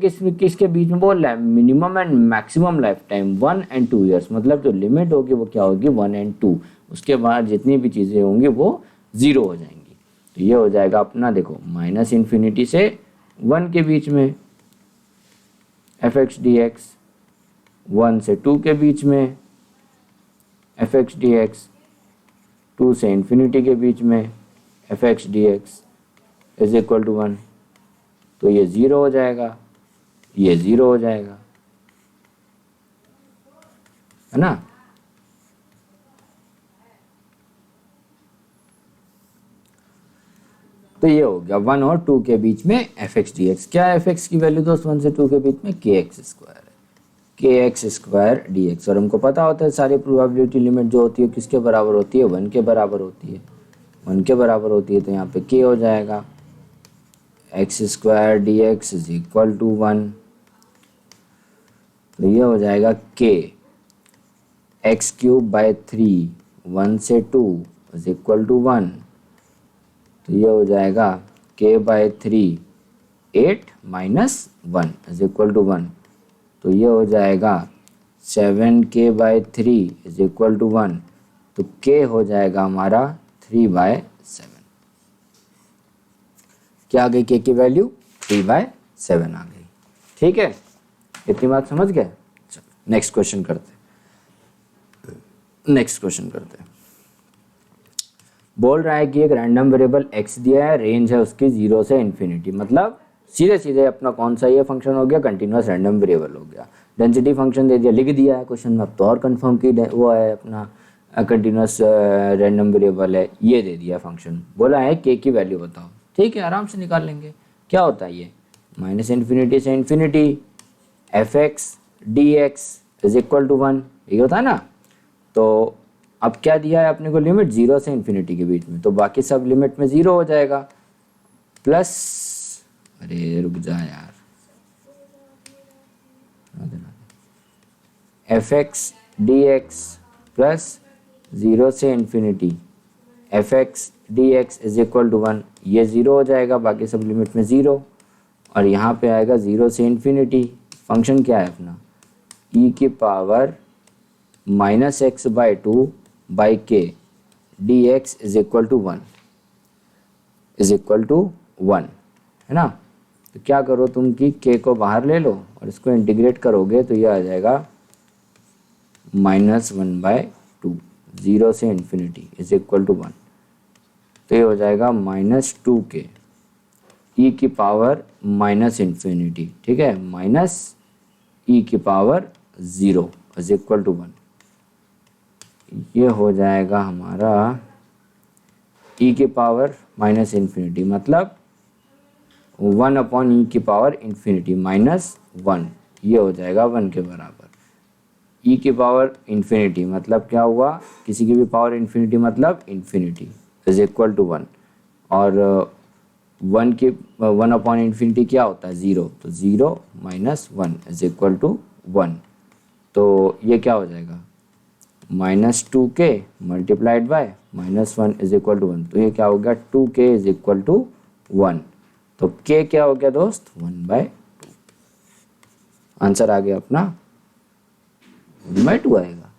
बीच में बोल रहा है? Minimum and maximum life time 1 and 2 years, मतलब जो लिमिट होगी वो क्या होगी? 1 and 2। उसके बाद जितनी भी चीज़ें होंगी वो 0 हो जाएंगी। तो ये हो जाएगा अपना, देखो माइनस इन्फिनिटी से 1 के बीच में एफ एक्स डी एक्स, 1 से 2 के बीच में एफ एक्स डी एक्स, 2 से इन्फिनिटी के बीच में f x d x is equal to 1। तो ये 0 हो जाएगा, ये 0 हो जाएगा, है ना? तो ये हो गया 1 और 2 के बीच में एफ एक्स डी एक्स। क्या है एफ एक्स की वैल्यू दोस्त? 1 से 2 के बीच में के एक्स स्क्वायर है, के एक्स स्क्वायर डी एक्स। और हमको पता होता है सारी प्रोबेबिलिटी लिमिट जो होती है किसके बराबर होती है? 1 के बराबर होती है, 1 के बराबर होती है। तो यहाँ पे के हो जाएगा x square d x is equal to 1। तो ये हो जाएगा के एक्स क्यूब बाय 3, 1 से 2 इज इक्वल टू 1। तो ये हो जाएगा के by 3, 8 minus 1 is equal to 1। तो ये हो जाएगा 7k bye 3 is equal to 1। तो k हो जाएगा हमारा 3/7। क्या आ गई k की वैल्यू? 3/7 आ गई। ठीक है, इतनी बात समझ गए? चलो नेक्स्ट क्वेश्चन करते हैं। बोल रहा है कि एक रैंडम वेरिएबल x दिया है, रेंज है उसकी 0 से इन्फिनिटी, मतलब सीधे अपना कौन सा ये फंक्शन हो गया? कंटिन्यूअस रैंडम वेरिएबल हो गया। डेंसिटी फंक्शन दे दिया, लिख दिया है क्वेश्चन में, अब तो और कंफर्म की वो है अपना कंटिन्यूअस रैंडम वेरिएबल है, ये दे दिया फंक्शन। बोला है के की वैल्यू बताओ। ठीक है, आराम से निकाल लेंगे। क्या होता है ये? माइनस इन्फिनिटी से infinity f x d x is equal to 1, ये होता है ना? तो अब क्या दिया है अपने को? लिमिट 0 से इन्फिनिटी के बीच में, तो बाकी सब लिमिट में 0 हो जाएगा। प्लस, अरे रुक जा यार, f x d x plus 0 से infinity f x d x is equal to 1, ये 0 हो जाएगा, बाकी सब लिमिट में 0। और यहाँ पे आएगा 0 से इन्फिनिटी। फंक्शन क्या है अपना? e की power minus x by 2 by के d x is equal to 1, है ना? तो क्या करो तुम कि k को बाहर ले लो और इसको इंटीग्रेट करोगे तो ये आ जाएगा -1/2, 0 से इन्फिनिटी इज इक्वल टू 1। तो ये हो जाएगा -2k e की पावर माइनस इन्फिनिटी, ठीक है, माइनस e की पावर 0 इज इक्वल टू 1। ये हो जाएगा हमारा e की पावर माइनस इन्फिनिटी, मतलब 1/e की पावर इन्फिनिटी -1, ये हो जाएगा 1 के बराबर। e की पावर इन्फिनिटी मतलब क्या हुआ? किसी की भी पावर इन्फिनिटी मतलब इन्फिनिटी इज इक्वल टू 1। और 1/इन्फिनिटी क्या होता है? 0, तो 0 - 1 इज इक्वल टू 1। तो ये क्या हो जाएगा? -2k multiplied by -1 is equal to 1। तो ये क्या हो गया? 2k is equal to 1। तो k क्या हो गया दोस्त? 1/2। आंसर आ गया अपना 1/2 आएगा।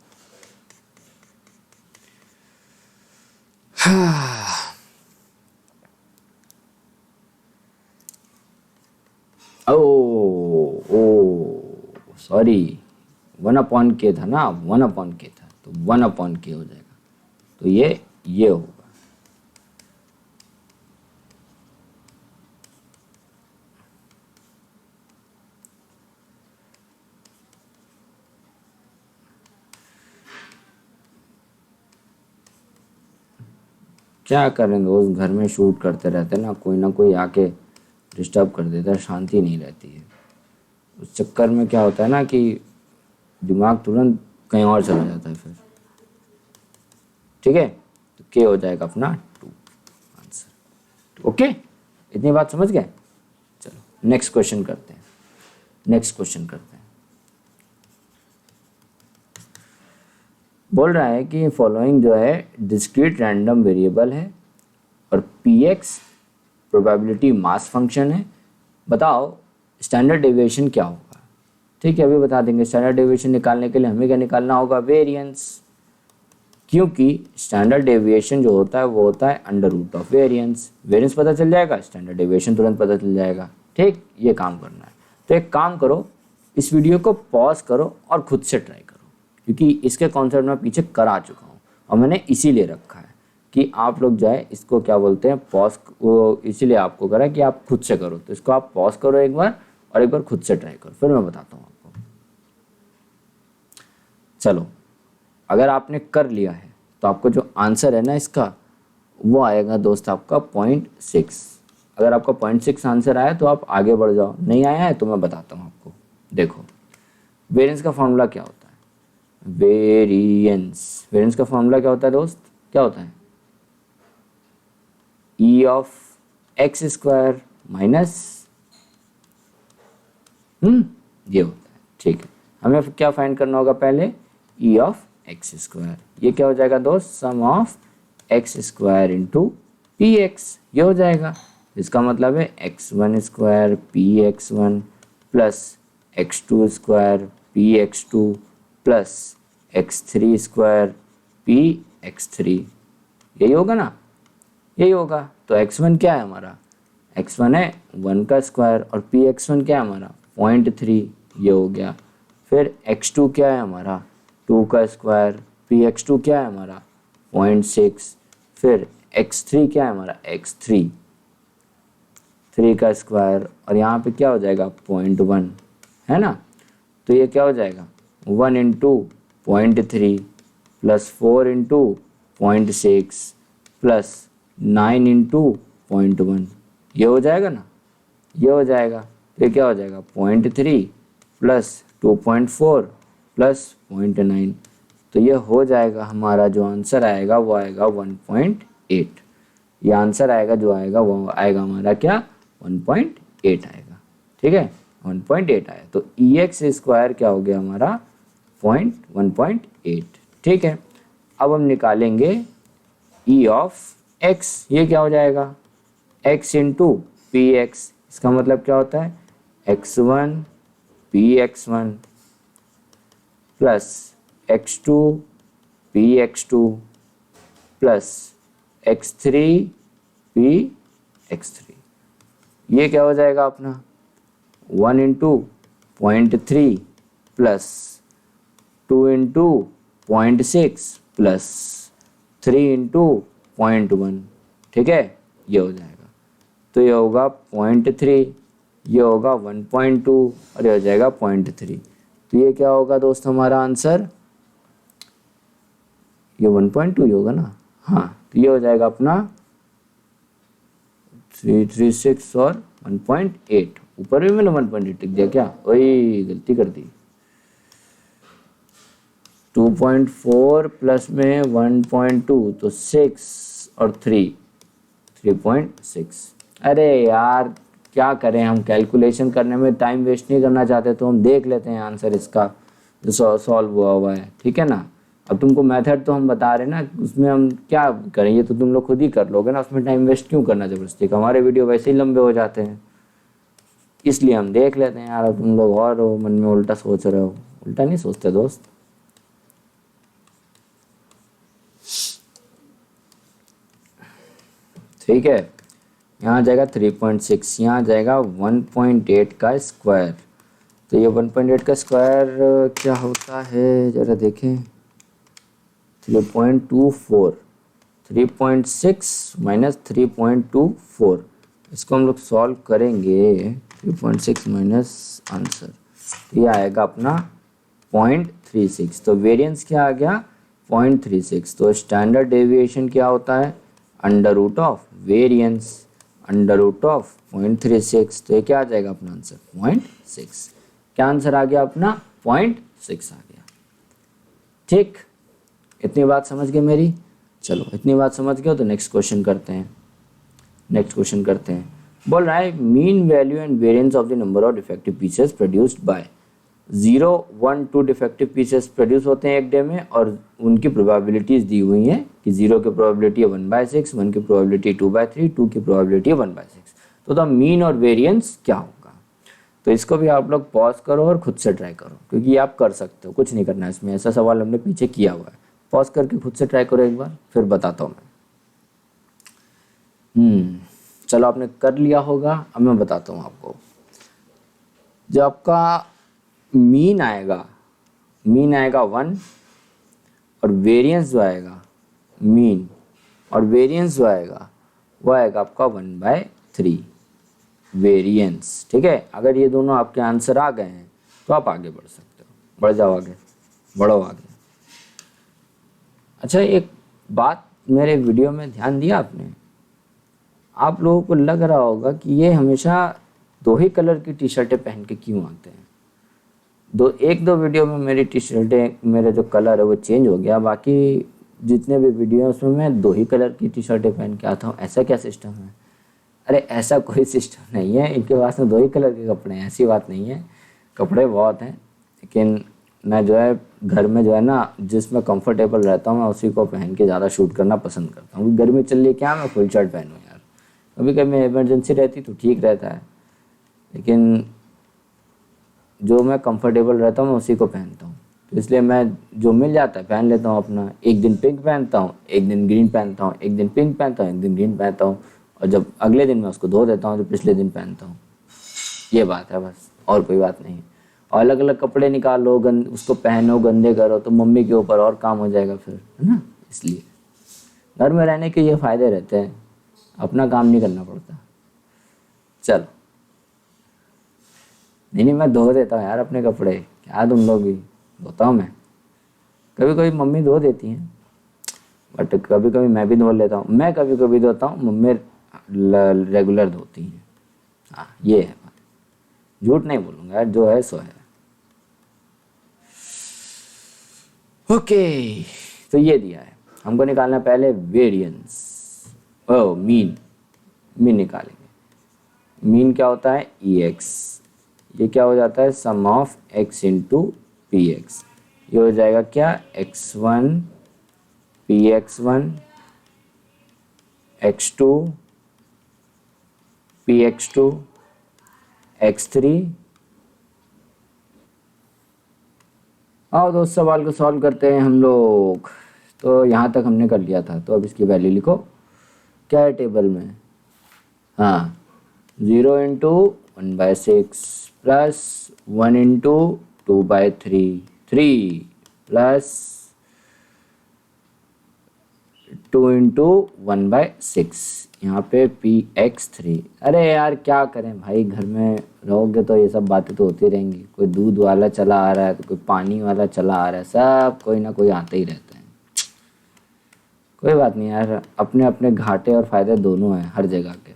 ओ ओ सॉरी, 1/k था ना, 1/k था, तो 1/k हो जाएगा, तो ये होगा। क्या करें दोस्त, घर में शूट करते रहते ना कोई आके डिस्टर्ब कर देता है, शांति नहीं रहती है। उस चक्कर में क्या होता है ना कि दिमाग तुरंत कहीं और चला जाता है फिर। ठीक है, तो के हो जाएगा अपना 2 आंसर। ओके, इतनी बात समझ गए। चलो नेक्स्ट क्वेश्चन करते हैं। बोल रहा है कि फॉलोइंग जो है डिस्क्रीट रैंडम वेरिएबल है और px प्रोबेबिलिटी मास फंक्शन है, बताओ स्टैंडर्ड डेविएशन क्या होगा। ठीक है, अभी बता देंगे। स्टैंडर्ड डेविएशन निकालने के लिए हमें क्या निकालना होगा, वेरिएंस, क्योंकि स्टैंडर्ड डेविएशन जो होता है वो होता है under root of variance. Variance पता चल जाएगा, स्टैंडर्ड डेविएशन तुरंत पता चल जाएगा। ठीक, ये काम करना है। तो एक काम करो, इस वीडियो को पॉज करो और खुद से ट्राई करो, क्योंकि इसके कॉन्सेप्ट मैं पीछे करा चुका हूँ और मैंने इसीलिए रखा है कि आप लोग जाए इसको क्या बोलते हैं पॉज, वो इसीलिए आपको करा कि आप खुद से करो। तो इसको आप पॉज करो एक बार और एक बार खुद से ट्राई करो, फिर मैं बताता हूँ आपको। चलो, अगर आपने कर लिया है तो आपको जो आंसर है ना इसका वो आएगा दोस्त आपका 0.6। अगर आपका 0.6 आंसर आया तो आप आगे बढ़ जाओ, नहीं आया है तो मैं बताता हूँ आपको। देखो, वेरिएंस का फॉर्मूला क्या होता है, वेरिएंस का फॉर्मूला क्या होता है दोस्त, क्या होता है, ई ऑफ एक्स स्क्वायर माइनस ये होता है। ठीक है, हमें क्या फाइंड करना होगा पहले, ई ऑफ एक्स स्क्वायर। ये क्या हो जाएगा दोस्त, sum of x square into p x, ये हो जाएगा। इसका मतलब है x1 square p x1 plus x2 square p x2 plus x3 square p x3, यही होगा ना, यही होगा। तो x1 क्या है हमारा, x1 है 1 का स्क्वायर और पी x1 क्या है हमारा 0.3, ये हो गया। फिर x2 क्या है हमारा 2 का स्क्वायर, पी x2 क्या है हमारा 0.6, फिर x3 क्या है हमारा x3 3 का स्क्वायर और यहाँ पे क्या हो जाएगा 0.1, है ना। तो ये क्या हो जाएगा 1 into 0.3 plus 4 into 0.6 plus 9 into 0.1, ये हो जाएगा ना, ये हो जाएगा। तो ये क्या हो जाएगा 0.3 प्लस 2.4 प्लस 0.9, तो ये हो जाएगा हमारा जो आंसर आएगा वो आएगा 1.8। ये आंसर आएगा जो आएगा वो आएगा हमारा क्या 1.8 आएगा। ठीक है, 1.8 आया, तो ई एक्स स्क्वायर क्या हो गया हमारा 1.8। ठीक है, अब हम निकालेंगे ई ऑफ एक्स, ये क्या हो जाएगा x इंटू पी एक्स। इसका मतलब क्या होता है x1 P x1 plus x2 P x2 plus x3 P x3, ये क्या हो जाएगा अपना 1 into 0.3 plus 2 into 0.6 plus 3 into 0.1। ठीक है, ये हो जाएगा। तो ये होगा 0.3, ये होगा 1.2 और ये हो जाएगा 0.3। तो ये क्या होगा दोस्त हमारा आंसर, ये 1.2 ही होगा ना। हाँ, तो ये हो जाएगा अपना 336 और 1.8। ऊपर भी मैंने 1.8 लिख दिया क्या, वही गलती कर दी। 2.4 प्लस में 1.2 तो 6 और 3.6। अरे यार क्या करें, हम कैलकुलेशन करने में टाइम वेस्ट नहीं करना चाहते, तो हम देख लेते हैं आंसर इसका जो सॉल्व हुआ है। ठीक है ना, अब तुमको मेथड तो हम बता रहे हैं ना, उसमें हम क्या करें, ये तो तुम लोग खुद ही कर लोगे ना, उसमें टाइम वेस्ट क्यों करना जबरदस्ती का, हमारे वीडियो वैसे ही लंबे हो जाते हैं, इसलिए हम देख लेते हैं यार। अब तुम लोग और हो, मन में उल्टा सोच रहे हो, उल्टा नहीं सोचते दोस्त। ठीक है। यहाँ जाएगा 3.6, यहाँ जाएगा 1.8 का स्क्वायर। तो ये 1.8 का स्क्वायर क्या होता है ज़रा देखें, 3.24, 3.6 माइनस 3.24, इसको हम लोग सॉल्व करेंगे। 3.6 माइनस आंसर, ये आएगा अपना 0.36। तो वेरिएंस क्या आ गया 0.36। तो स्टैंडर्ड डेविएशन क्या होता है, under root of variance, under root of 0.36। तो ये क्या आ जाएगा अपना आंसर 0.6। क्या आंसर आ गया अपना 0.6 आ गया। ठीक, इतनी बात समझ गए मेरी। चलो इतनी बात समझ गए तो नेक्स्ट क्वेश्चन करते हैं। नेक्स्ट क्वेश्चन करते हैं, बोल रहा है mean value and variance of the number of defective pieces produced by 0, 1, 2 defective pieces produce होते हैं एक डे में, और उनकी प्रोबेबिलिटीज दी हुई हैं कि 0 की प्रोबेबिलिटी है 1/6, 1 की प्रोबेबिलिटी 2/3, 2 की प्रोबेबिलिटी है 1/6। तो द मीन और वेरिएंस क्या होगा। तो इसको भी आप लोग पॉज करो और खुद से ट्राई करो, क्योंकि आप कर सकते हो, कुछ नहीं करना है इसमें, ऐसा सवाल हमने पीछे किया हुआ है। पॉज करके खुद से ट्राई करो एक बार, फिर बताता हूँ मैं। चलो आपने कर लिया होगा, अब मैं बताता हूँ आपको। जो आपका मीन आएगा 1, और वेरिएंस जो आएगा मीन और वेरिएंस जो आएगा वो आएगा आपका 1/3 वेरिएंस। ठीक है, अगर ये दोनों आपके आंसर आ गए हैं तो आप आगे बढ़ सकते हो, बढ़ जाओ आगे, बढ़ो आगे। अच्छा, एक बात मेरे वीडियो में ध्यान दिया आपने, आप लोगों को लग रहा होगा कि ये हमेशा 2 ही कलर की टी शर्टें पहन के क्यों आते हैं। एक दो वीडियो में मेरी टी शर्टें, मेरा जो कलर है वो चेंज हो गया, बाकी जितने भी वीडियो हैं उसमें मैं 2 ही कलर की टी शर्टें पहन के आता हूँ। ऐसा क्या सिस्टम है? अरे ऐसा कोई सिस्टम नहीं है, इनके पास में 2 ही कलर के कपड़े हैं, ऐसी बात नहीं है, कपड़े बहुत हैं। लेकिन मैं जो है घर में जो है ना, जिसमें कंफर्टेबल रहता हूँ मैं उसी को पहन के ज़्यादा शूट करना पसंद करता हूँ। गर्मी चल रही है, क्या मैं फुल शर्ट पहनूँ यार, कभी कभी इमरजेंसी रहती तो ठीक रहता है, लेकिन जो मैं कंफर्टेबल रहता हूँ मैं उसी को पहनता हूँ। तो इसलिए मैं जो मिल जाता है पहन लेता हूँ अपना। एक दिन पिंक पहनता हूँ, एक दिन ग्रीन पहनता हूँ, एक दिन पिंक पहनता हूँ, एक दिन ग्रीन पहनता हूँ, और जब अगले दिन मैं उसको धो देता हूँ जो पिछले दिन पहनता हूँ। ये बात है बस, और कोई बात नहीं। और अलग अलग कपड़े निकालो, उसको पहनो, गंदे करो तो मम्मी के ऊपर और काम हो जाएगा फिर, है ना। इसलिए घर में रहने के ये फ़ायदे रहते हैं, अपना काम नहीं करना पड़ता। चलो, नहीं मैं धो देता हूँ यार अपने कपड़े, क्या तुम लोग भी, धोता हूँ मैं। कभी कभी मम्मी धो देती हैं, बट कभी कभी मैं भी धो लेता हूँ। मैं कभी कभी धोता हूँ, मम्मी रेगुलर धोती हैं। हाँ ये है बात, झूठ नहीं बोलूँगा यार, जो है सो है। ओके, तो ये दिया है हमको निकालना पहले वेरिएंस, मीन निकालेंगे। मीन क्या होता है EX, ये क्या हो जाता है सम ऑफ x इंटू PX। ये हो जाएगा क्या x1 PX1 x2 PX2 x3। आओ दोस्त सवाल को सॉल्व करते हैं हम लोग। तो यहाँ तक हमने कर लिया था, तो अब इसकी वैल्यू लिखो। क्या है टेबल में, हाँ 0 into 1/6 plus 1 into 2/3, 3 plus 2 into 1/6, यहाँ पे PX3। अरे यार क्या करें भाई, घर में रहोगे तो ये सब बातें तो होती रहेंगी। कोई दूध वाला चला आ रहा है तो कोई पानी वाला चला आ रहा है, सब कोई ना कोई आते ही रहते हैं। कोई बात नहीं यार, अपने अपने घाटे और फायदे दोनों हैं हर जगह के।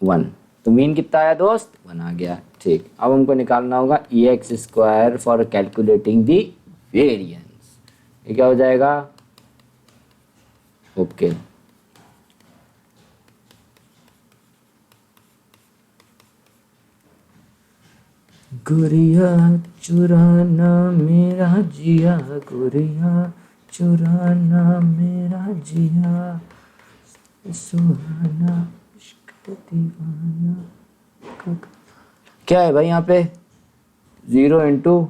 1, तो मीन कितना आया दोस्त, 1 आ गया। ठीक, अब हमको निकालना होगा EX² for calculating the variance. ये क्या हो जाएगा, ओके गुरिया चुराना मेरा जिया, गुरिया चुराना मेरा जिया, सुहाना इश्क दीवाना। क्या है भाई यहाँ पे 0 इंटू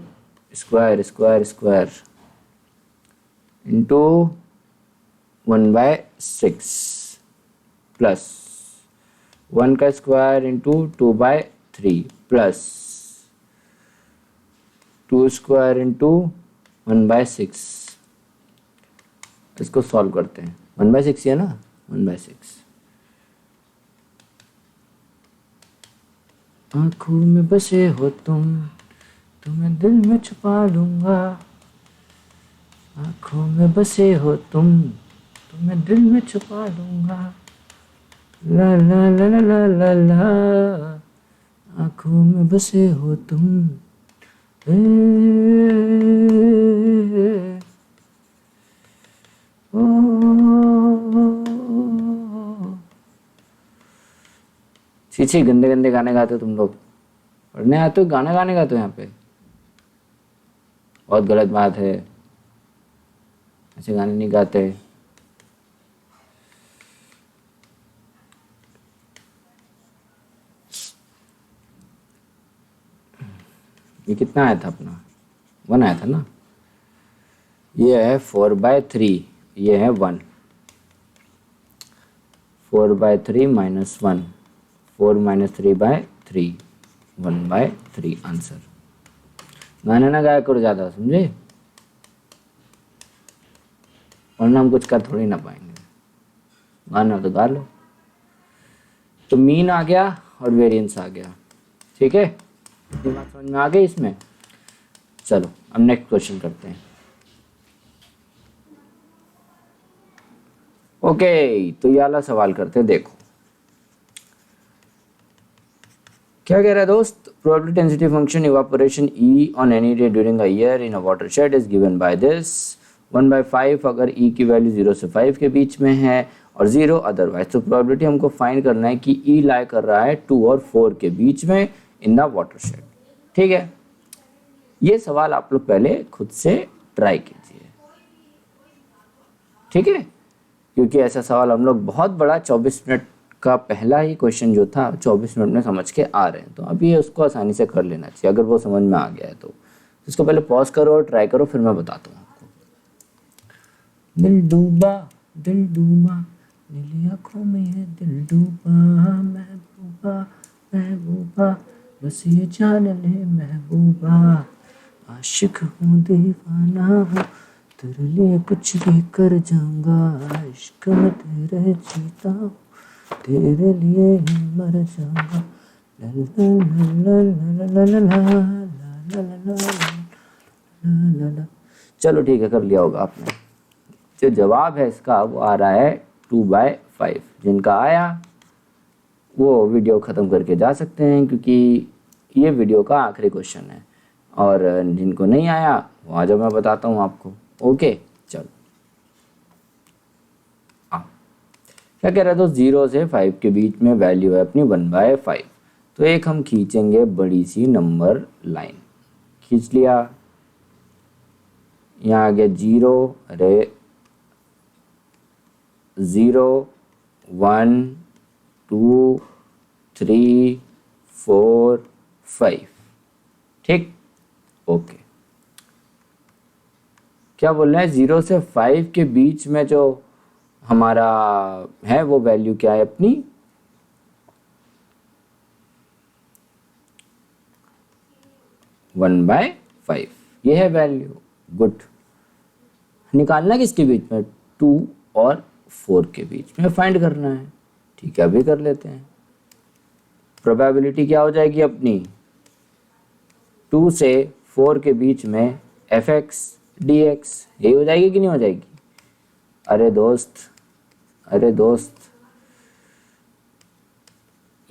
स्क्वायर इंटू 1/6 प्लस 1 का square into 2/3 plus 2 square into 1/6। इसको सॉल्व करते हैं। 1/6 है ना, 1/6। आँखों में बसे हो तुम, तुम्हें दिल में छुपा लूंगा। आँखों में बसे हो तुम, तुम्हें दिल में छुपा लूंगा। ला ला ला ला ला ला ला, आँखों में बसे हो तुम। छी गंदे गंदे गाने गाते हो तुम लोग। पढ़ने आते हो, गाना गाने गाते हो यहाँ पे। बहुत गलत बात है, ऐसे गाने नहीं गाते। ये कितना आया था अपना? 1 आया था ना। ये है 4/3, ये है 1। 4/3 माइनस 1, 4 माइनस 3/3, 1/3 आंसर। गाना ना गाया करो ज़्यादा, समझे? वरना हम कुछ कर थोड़ी ना पाएंगे। गाना तो गा लो। तो मीन आ गया और वेरिएंस आ गया, ठीक है? ये बात समझ में आ गई इसमें। चलो अब नेक्स्ट क्वेश्चन करते हैं। ओके, तो ये वाला सवाल करते हैं। देखो क्या कह रहा है दोस्त। Probability density function evaporation E on any day during a year in a watershed is given by this 1/5 अगर ई की वैल्यू 0 से 5 के बीच में है और 0 अदरवाइज। तो प्रोबेबिलिटी हमको फाइंड करना है कि ई लाई कर रहा है 2 और 4 के बीच में इन द वाटरशेड, ठीक है? ये सवाल आप लोग पहले खुद से ट्राई कीजिए, ठीक है? क्योंकि ऐसा सवाल हम लोग बहुत बड़ा 24 मिनट का पहला ही क्वेश्चन जो था 24 मिनट में समझ के आ रहे हैं। तो अभी उसको आसानी से कर लेना चाहिए अगर वो समझ में आ गया है तो। इसको पहले पॉज करो और ट्राई करो, फिर मैं बताता हूँ आपको। दिल डूबा नीली आँखों में है दिल डूबा, महबूबा महबूबा बस ये जान ले महबूबा, आशिक हूँ दीवाना हूँ तेरे लिए कुछ भी कर जाऊंगा, इश्क में तेरे जीता हूँ तेरे लिए ही मर जाऊंगा। ला ला ला ला ला ला ला ला ला ला। चलो ठीक है, कर लिया होगा आपने। जो जवाब है इसका वो आ रहा है 2/5। जिनका आया वो वीडियो ख़त्म करके जा सकते हैं क्योंकि ये वीडियो का आखिरी क्वेश्चन है। और जिनको नहीं आया वो आ जाओ, मैं बताता हूँ आपको। ओके चलो। क्या कह रहा है दोस्त, 0 से 5 के बीच में वैल्यू है अपनी 1/5। तो एक हम खींचेंगे बड़ी सी नंबर लाइन। खींच लिया। यहाँ आ गया 0, अरे 0 1 2 3 4 5, ठीक? ओके। क्या बोल रहे हैं, 0 से 5 के बीच में जो हमारा है वो वैल्यू क्या है अपनी 1/5। ये है वैल्यू। गुड। निकालना किसके बीच में, 2 और 4 के बीच में फाइंड करना है, ठीक है? अभी कर लेते हैं। प्रोबेबिलिटी क्या हो जाएगी अपनी, 2 से 4 के बीच में fx dx, ये हो जाएगी कि नहीं हो जाएगी? अरे दोस्त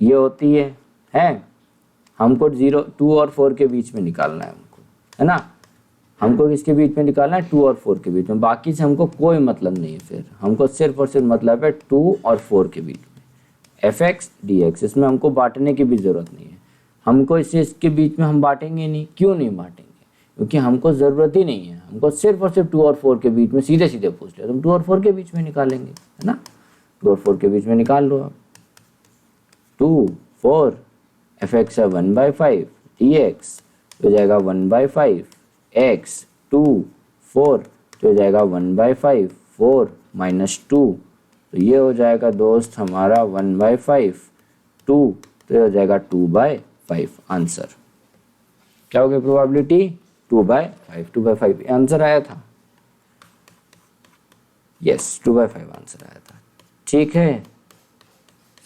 ये होती है हमको 0 2 और 4 के बीच में निकालना है हमको, है ना? हमको किसके बीच में निकालना है, 2 और 4 के बीच में। बाकी से हमको कोई मतलब नहीं है। फिर हमको सिर्फ और सिर्फ मतलब है 2 और 4 के बीच में fx dx। इसमें हमको बांटने की भी ज़रूरत नहीं है। हमको इसके बीच में हम बांटेंगे नहीं। क्यों नहीं बांटेंगे? क्योंकि हमको ज़रूरत ही नहीं है। हमको सिर्फ और सिर्फ 2 और 4 के बीच में सीधे सीधे पूछ लिया, तुम 2 और 4 के बीच में निकालेंगे, है ना? 2 और 4 के बीच में निकाल लो आप। 2 4 fx है 1/5 dx हो जाएगा 1/5 x 2 4 तो हो जाएगा 1/5 4 -2, तो ये हो जाएगा दोस्त हमारा 1/5, 2 तो ये हो जाएगा 2/5 आंसर। क्या हो गया प्रोबेबिलिटी 2/5, 2/5 आंसर आया था। यस 2/5 आंसर आया था। ठीक है,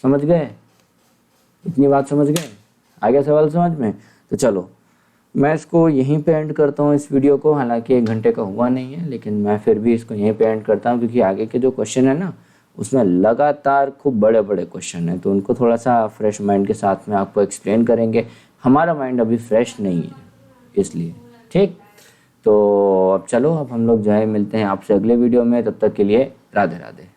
समझ गए, इतनी बात समझ गए, आ गया सवाल समझ में। तो चलो मैं इसको यहीं पे एंड करता हूँ इस वीडियो को, हालांकि 1 घंटे का हुआ नहीं है, लेकिन मैं फिर भी इसको यहीं पे एंड करता हूँ, क्योंकि आगे के जो क्वेश्चन है ना उसमें लगातार खूब बड़े बड़े क्वेश्चन हैं, तो उनको थोड़ा सा फ्रेश माइंड के साथ में आपको एक्सप्लेन करेंगे। हमारा माइंड अभी फ्रेश नहीं है इसलिए, ठीक। तो अब चलो, अब हम लोग जो है मिलते हैं आपसे अगले वीडियो में, तब तक के लिए राधे राधे।